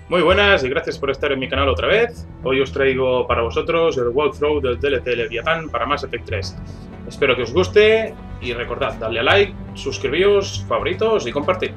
Muy buenas y gracias por estar en mi canal otra vez. Hoy os traigo para vosotros el Walktrough del DLC Leviatán para Mass Effect 3. Espero que os guste y recordad, darle a like, suscribíos, favoritos y compartid.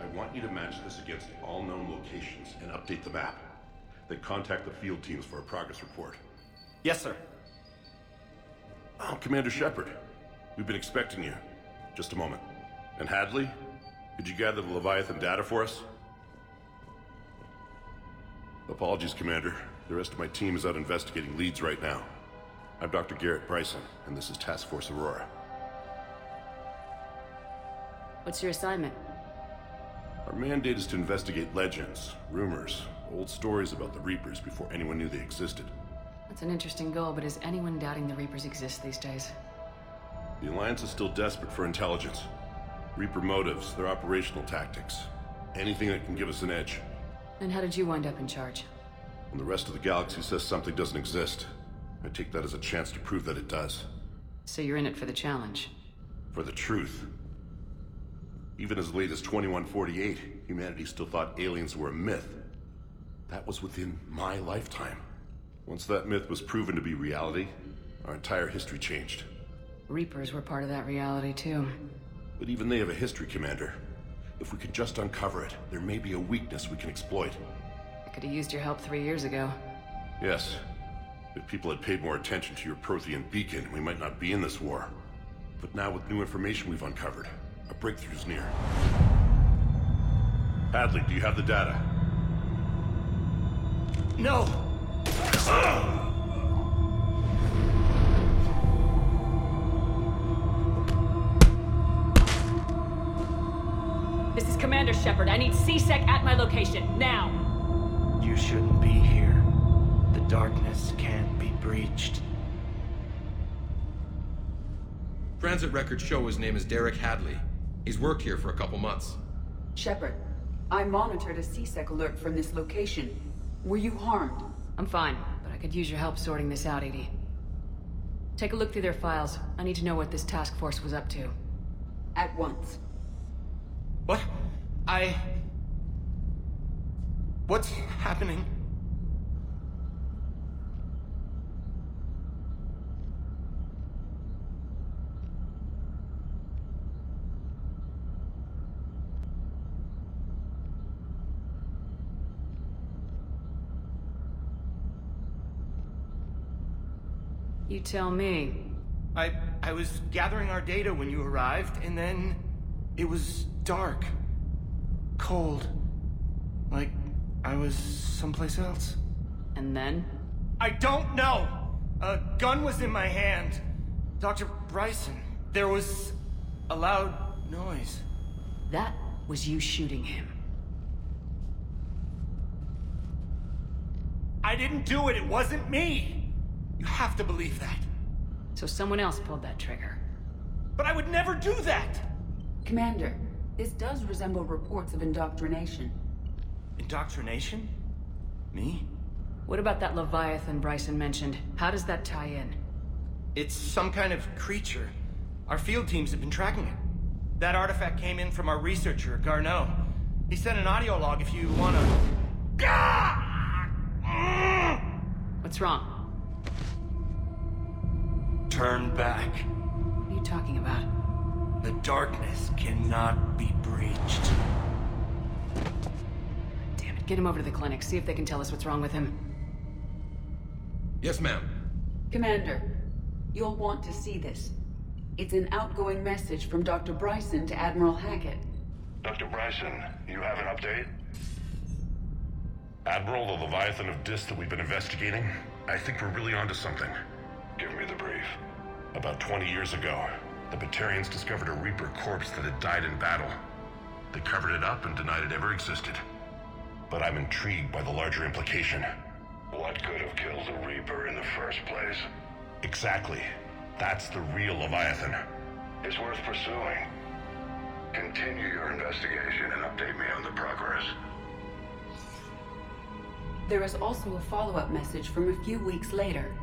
I want you to match this against all known locations and update the map. Then contact the field teams for a progress report. Yes, sir. Oh, Commander Shepard. We've been expecting you. Just a moment. And Hadley? Could you gather the Leviathan data for us? Apologies, Commander. The rest of my team is out investigating leads right now. I'm Dr. Garrett Bryson, and this is Task Force Aurora. What's your assignment? Our mandate is to investigate legends, rumors, old stories about the Reapers before anyone knew they existed. That's an interesting goal, but is anyone doubting the Reapers exist these days? The Alliance is still desperate for intelligence. Reaper motives, their operational tactics. Anything that can give us an edge. And how did you wind up in charge? When the rest of the galaxy says something doesn't exist, I take that as a chance to prove that it does. So you're in it for the challenge? For the truth. Even as late as 2148, humanity still thought aliens were a myth. That was within my lifetime. Once that myth was proven to be reality, our entire history changed. Reapers were part of that reality, too. But even they have a history, Commander. If we could just uncover it, there may be a weakness we can exploit. I could have used your help 3 years ago. Yes. If people had paid more attention to your Prothean beacon, we might not be in this war. But now with new information we've uncovered, a breakthrough's near. Hadley, do you have the data? No! This is Commander Shepard. I need C-Sec at my location, now! You shouldn't be here. The darkness can't be breached. Transit records show his name is Derek Hadley. He's worked here for a couple months. Shepard, I monitored a C-Sec alert from this location. Were you harmed? I'm fine, but I could use your help sorting this out, Edie. Take a look through their files. I need to know what this task force was up to. At once. What? What's happening? You tell me. I was gathering our data when you arrived, and then it was dark. Cold. Like I was someplace else. And then? I don't know! A gun was in my hand. Dr. Bryson, there was a loud noise. That was you shooting him. I didn't do it, it wasn't me! You have to believe that. So someone else pulled that trigger. But I would never do that! Commander, this does resemble reports of indoctrination. Indoctrination? Me? What about that Leviathan Bryson mentioned? How does that tie in? It's some kind of creature. Our field teams have been tracking it. That artifact came in from our researcher, Garneau. He sent an audio log if you wanna... What's wrong? Turn back. What are you talking about? The darkness cannot be breached. Damn it, get him over to the clinic. See if they can tell us what's wrong with him. Yes, ma'am. Commander, you'll want to see this. It's an outgoing message from Dr. Bryson to Admiral Hackett. Dr. Bryson, you have an update? Admiral, the Leviathan of Dis that we've been investigating, I think we're really onto something. Give me the brief. About 20 years ago, the Batarians discovered a Reaper corpse that had died in battle. They covered it up and denied it ever existed. But I'm intrigued by the larger implication. What could have killed the Reaper in the first place? Exactly. That's the real Leviathan. It's worth pursuing. Continue your investigation and update me on the progress. There is also a follow-up message from a few weeks later.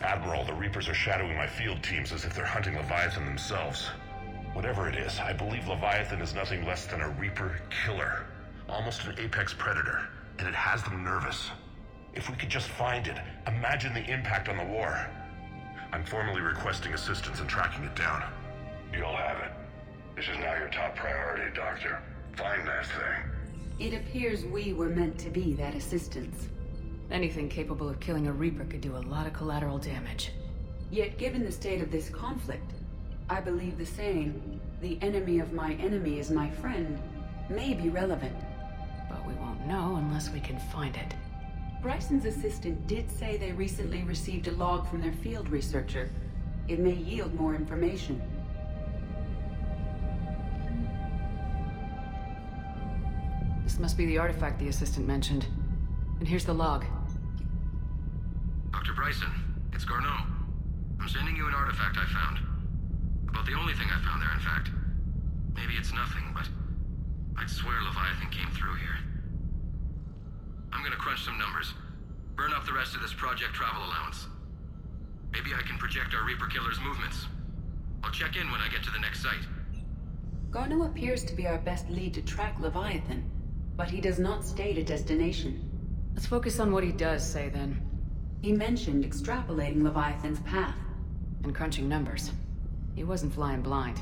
Admiral, the Reapers are shadowing my field teams as if they're hunting Leviathan themselves. Whatever it is, I believe Leviathan is nothing less than a Reaper killer. Almost an apex predator, and it has them nervous. If we could just find it, imagine the impact on the war. I'm formally requesting assistance in tracking it down. You'll have it. This is now your top priority, Doctor. Find that thing. It appears we were meant to be that assistance. Anything capable of killing a Reaper could do a lot of collateral damage. Yet given the state of this conflict, I believe the saying, "The enemy of my enemy is my friend," may be relevant. But we won't know unless we can find it. Bryson's assistant did say they recently received a log from their field researcher. It may yield more information. This must be the artifact the assistant mentioned. And here's the log. Dr. Bryson, it's Garneau. I'm sending you an artifact I found. About the only thing I found there, in fact. Maybe it's nothing, but I'd swear Leviathan came through here. I'm gonna crunch some numbers. Burn up the rest of this project travel allowance. Maybe I can project our Reaper killer's movements. I'll check in when I get to the next site. Garneau appears to be our best lead to track Leviathan, but he does not state a destination. Let's focus on what he does say, then. He mentioned extrapolating Leviathan's path. And crunching numbers. He wasn't flying blind.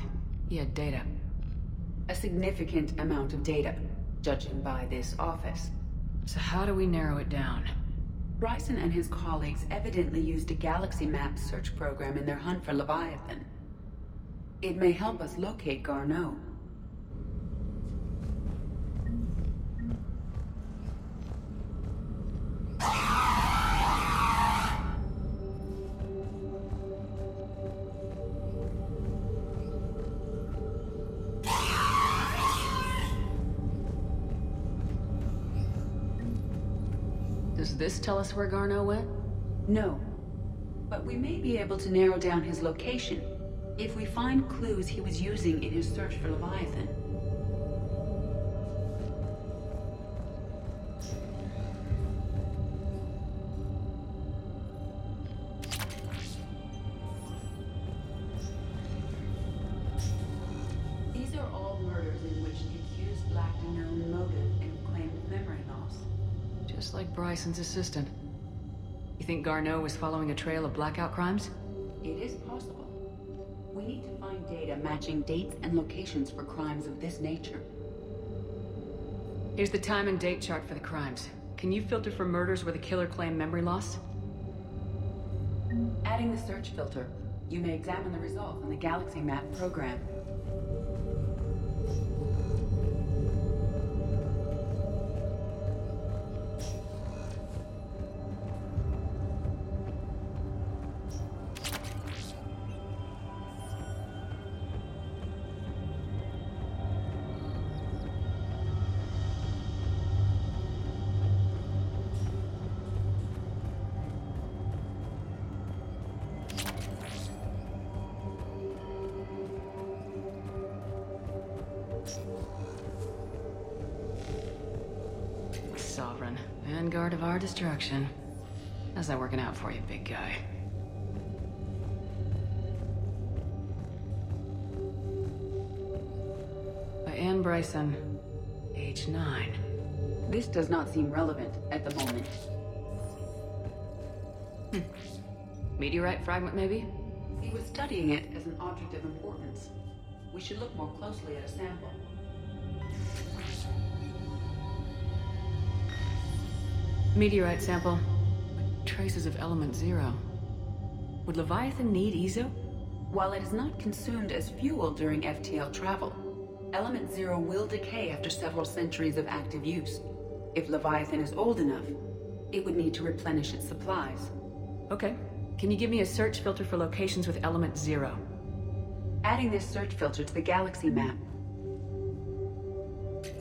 He had data. A significant amount of data, judging by this office. So how do we narrow it down? Bryson and his colleagues evidently used a galaxy map search program in their hunt for Leviathan. It may help us locate Garneau. Does this tell us where Garneau went? No. But we may be able to narrow down his location if we find clues he was using in his search for Leviathan. These are all murders in which the accused lacked a known motive and claimed memory loss. Just like Bryson's assistant. You think Garneau was following a trail of blackout crimes? It is possible. We need to find data matching dates and locations for crimes of this nature. Here's the time and date chart for the crimes. Can you filter for murders where the killer claimed memory loss? Adding the search filter, you may examine the results in the Galaxy Map program. Sovereign. Vanguard of our destruction. How's that working out for you, big guy? By Anne Bryson, age 9. This does not seem relevant at the moment. Meteorite fragment, maybe? He was studying it as an object of importance. We should look more closely at a sample. Meteorite sample. With traces of element 0. Would Leviathan need EZO? While it is not consumed as fuel during FTL travel, Element Zero will decay after several centuries of active use. If Leviathan is old enough, it would need to replenish its supplies. Okay. Can you give me a search filter for locations with Element Zero? Adding this search filter to the galaxy map.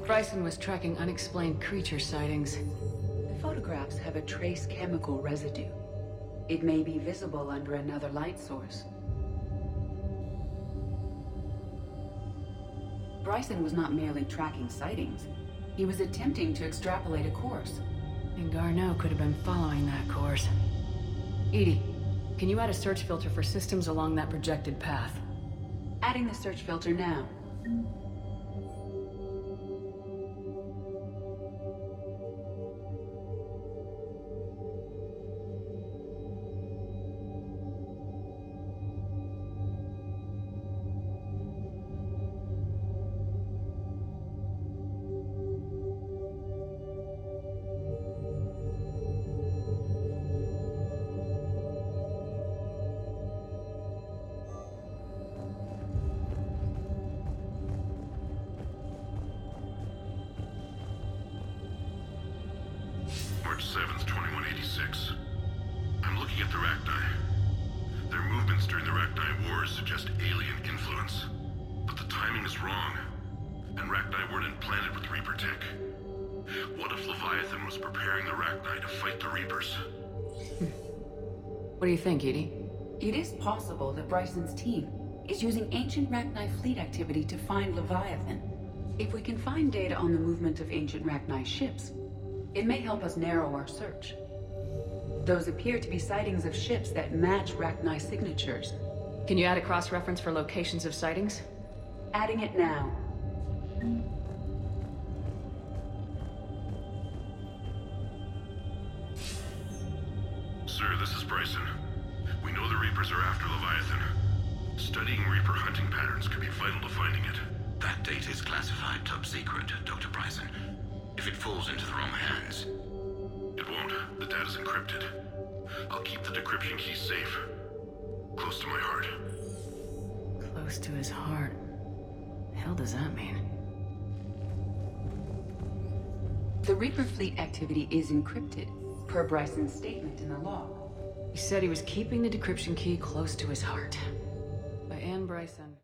Bryson was tracking unexplained creature sightings. The photographs have a trace chemical residue. It may be visible under another light source. Bryson was not merely tracking sightings. He was attempting to extrapolate a course. And Garneau could have been following that course. Edie, can you add a search filter for systems along that projected path? Adding the search filter now. March 7th, 2186. I'm looking at the Rachni. Their movements during the Rachni Wars suggest alien influence. But the timing is wrong. And Rachni weren't implanted with Reaper tech. What if Leviathan was preparing the Rachni to fight the Reapers? What do you think, Edie? It is possible that Bryson's team is using ancient Rachni fleet activity to find Leviathan. If we can find data on the movement of ancient Rachni ships, it may help us narrow our search. Those appear to be sightings of ships that match Rachni signatures. Can you add a cross-reference for locations of sightings? Adding it now. Sir, this is Bryson. We know the Reapers are after Leviathan. Studying Reaper hunting patterns could be vital to finding it. That data is classified top secret, Dr. Bryson. If it falls into the wrong hands... It won't. The data's encrypted. I'll keep the decryption key safe. Close to my heart. Close to his heart. The hell does that mean? The Reaper fleet activity is encrypted, per Bryson's statement in the log. He said he was keeping the decryption key close to his heart. By Anne Bryson.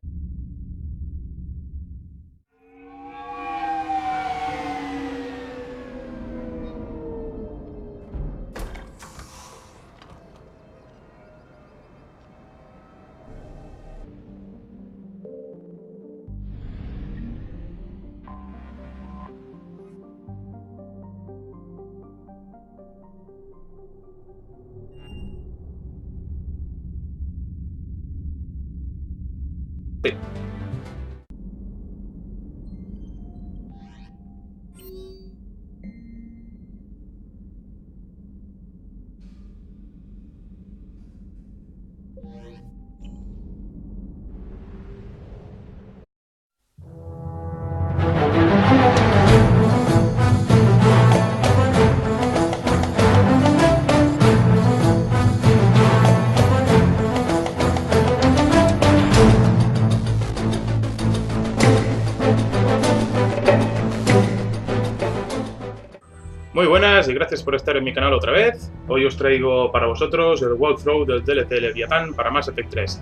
Muy buenas y gracias por estar en mi canal otra vez. Hoy os traigo para vosotros el walkthrough del DLC Leviatán para Mass Effect 3.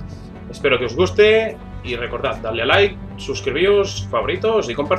Espero que os guste y recordad, darle a like, suscribíos, favoritos y compartir.